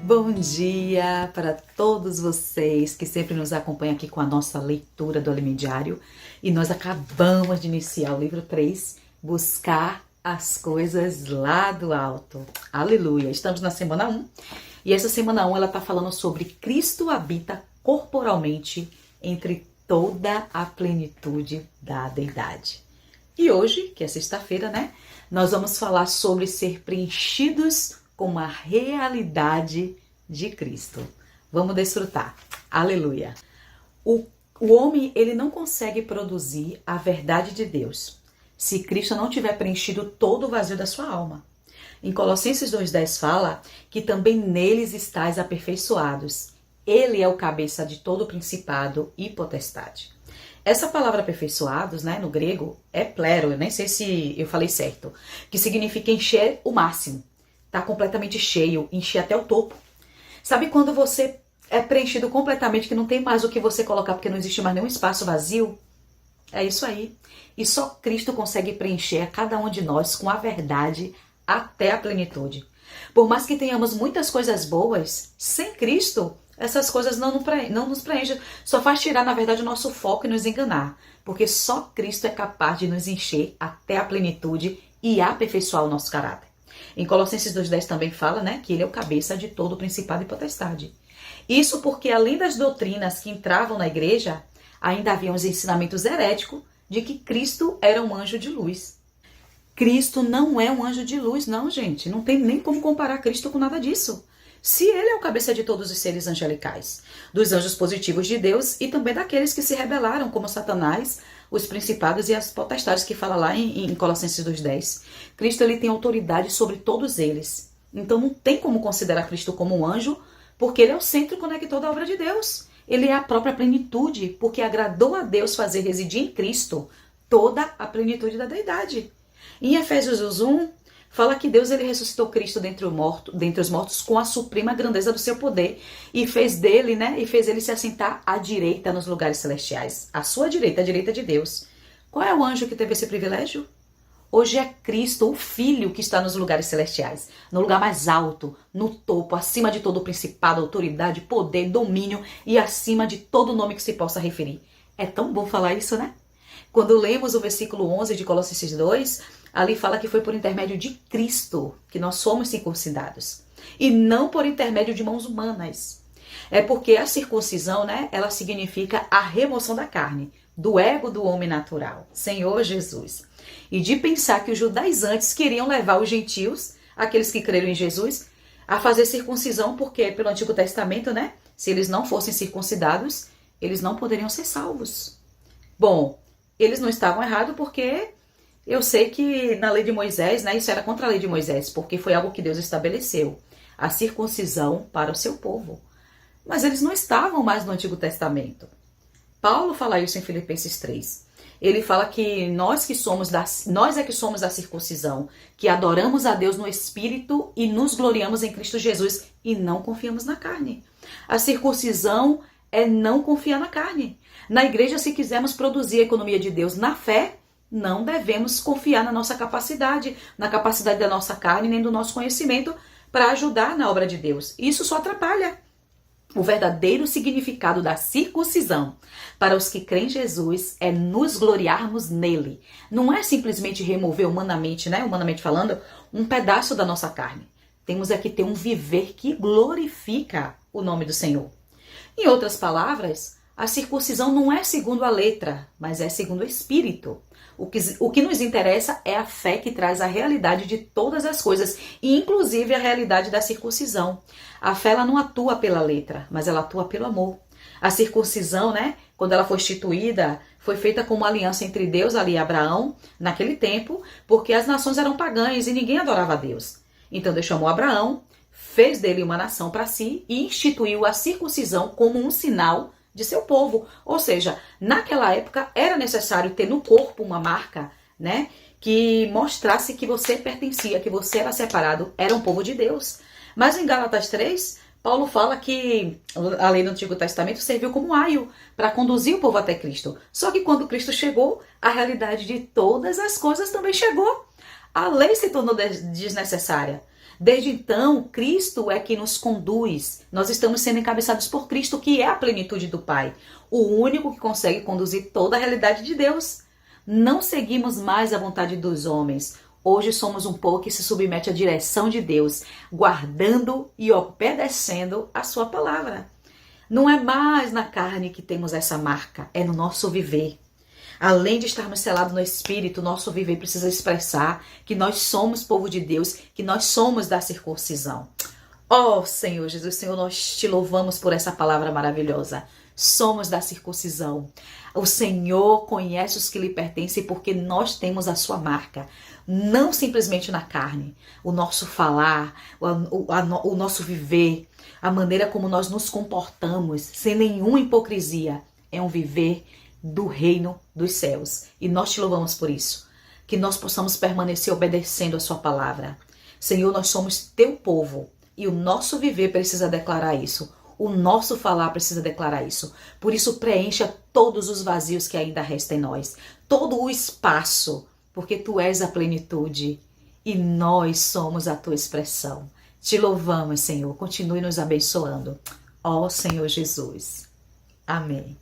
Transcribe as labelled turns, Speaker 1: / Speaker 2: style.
Speaker 1: Bom dia para todos vocês que sempre nos acompanham aqui com a nossa leitura do Alimento Diário. E nós acabamos de iniciar o livro 3, Buscar as Coisas lá do Alto. Aleluia! Estamos na semana 1 e essa semana 1 ela está falando sobre Cristo habita corporalmente entre toda a plenitude da deidade. E hoje, que é sexta-feira, né? Nós vamos falar sobre ser preenchidos com a realidade de Cristo. Vamos desfrutar. Aleluia. O homem, ele não consegue produzir a verdade de Deus se Cristo não tiver preenchido todo o vazio da sua alma. Em Colossenses 2,10 fala que também neles estáis aperfeiçoados. Ele é o cabeça de todo o principado e potestade. Essa palavra aperfeiçoados, né, no grego, é plero, eu nem sei se eu falei certo, que significa encher o máximo. Tá completamente cheio, encher até o topo. Sabe quando você é preenchido completamente, que não tem mais o que você colocar, porque não existe mais nenhum espaço vazio? É isso aí. E só Cristo consegue preencher a cada um de nós com a verdade até a plenitude. Por mais que tenhamos muitas coisas boas, sem Cristo, essas coisas não nos preenchem. Só faz tirar, na verdade, o nosso foco e nos enganar. Porque só Cristo é capaz de nos encher até a plenitude e aperfeiçoar o nosso caráter. Em Colossenses 2,10 também fala, né, que ele é o cabeça de todo o principado e potestade. Isso porque, além das doutrinas que entravam na igreja, ainda havia os ensinamentos heréticos de que Cristo era um anjo de luz. Cristo não é um anjo de luz, não, gente. Não tem nem como comparar Cristo com nada disso. Se ele é o cabeça de todos os seres angelicais, dos anjos positivos de Deus e também daqueles que se rebelaram, como Satanás, os principados e as potestades que fala lá em Colossenses 2,10. Cristo ele tem autoridade sobre todos eles. Então não tem como considerar Cristo como um anjo, porque ele é o centro conector da obra de Deus. Ele é a própria plenitude, porque agradou a Deus fazer residir em Cristo toda a plenitude da deidade. Em Efésios 1, fala que Deus ele ressuscitou Cristo dentre os mortos com a suprema grandeza do seu poder e fez dele, né? E fez ele se assentar à direita nos lugares celestiais. À sua direita, à direita de Deus. Qual é o anjo que teve esse privilégio? Hoje é Cristo, o Filho, que está nos lugares celestiais, no lugar mais alto, no topo, acima de todo o principado, autoridade, poder, domínio e acima de todo nome que se possa referir. É tão bom falar isso, né? Quando lemos o versículo 11 de Colossenses 2, ali fala que foi por intermédio de Cristo que nós somos circuncidados. E não por intermédio de mãos humanas. É porque a circuncisão, né, ela significa a remoção da carne, do ego do homem natural, Senhor Jesus. E de pensar que os judaizantes queriam levar os gentios, aqueles que creram em Jesus, a fazer circuncisão, porque pelo Antigo Testamento, né, se eles não fossem circuncidados, eles não poderiam ser salvos. Bom, eles não estavam errados porque eu sei que na lei de Moisés, né, isso era contra a lei de Moisés, porque foi algo que Deus estabeleceu, a circuncisão para o seu povo. Mas eles não estavam mais no Antigo Testamento. Paulo fala isso em Filipenses 3. Ele fala que nós é que somos da circuncisão, que adoramos a Deus no Espírito e nos gloriamos em Cristo Jesus e não confiamos na carne. A circuncisão é não confiar na carne. Na igreja, se quisermos produzir a economia de Deus na fé, não devemos confiar na nossa capacidade, na capacidade da nossa carne, nem do nosso conhecimento para ajudar na obra de Deus. Isso só atrapalha. O verdadeiro significado da circuncisão para os que creem em Jesus é nos gloriarmos nele. Não é simplesmente remover humanamente, né? Humanamente falando, um pedaço da nossa carne. Temos é que ter um viver que glorifica o nome do Senhor. Em outras palavras, a circuncisão não é segundo a letra, mas é segundo o Espírito. O que nos interessa é a fé que traz a realidade de todas as coisas, e inclusive a realidade da circuncisão. A fé ela não atua pela letra, mas ela atua pelo amor. A circuncisão, né, quando ela foi instituída, foi feita como uma aliança entre Deus ali e Abraão, naquele tempo, porque as nações eram pagãs e ninguém adorava a Deus. Então Deus chamou Abraão, fez dele uma nação para si e instituiu a circuncisão como um sinal de seu povo. Ou seja, naquela época era necessário ter no corpo uma marca, né, que mostrasse que você pertencia, que você era separado, era um povo de Deus. Mas em Gálatas 3, Paulo fala que a lei do Antigo Testamento serviu como aio para conduzir o povo até Cristo. Só que quando Cristo chegou, a realidade de todas as coisas também chegou. A lei se tornou desnecessária. Desde então, Cristo é que nos conduz. Nós estamos sendo encabeçados por Cristo, que é a plenitude do Pai. O único que consegue conduzir toda a realidade de Deus. Não seguimos mais a vontade dos homens. Hoje somos um povo que se submete à direção de Deus, guardando e obedecendo a sua palavra. Não é mais na carne que temos essa marca, é no nosso viver. Além de estarmos selados no Espírito, nosso viver precisa expressar que nós somos povo de Deus, que nós somos da circuncisão. Oh, Senhor Jesus, Senhor, nós te louvamos por essa palavra maravilhosa. Somos da circuncisão. O Senhor conhece os que lhe pertencem porque nós temos a sua marca. Não simplesmente na carne. O nosso falar, o nosso viver, a maneira como nós nos comportamos, sem nenhuma hipocrisia, é um viver do reino dos céus. E nós te louvamos por isso. Que nós possamos permanecer obedecendo a sua palavra. Senhor, nós somos teu povo e o nosso viver precisa declarar isso. O nosso falar precisa declarar isso. Por isso, preencha todos os vazios que ainda restam em nós. Todo o espaço, porque tu és a plenitude e nós somos a tua expressão. Te louvamos, Senhor. Continue nos abençoando. Ó Senhor Jesus. Amém.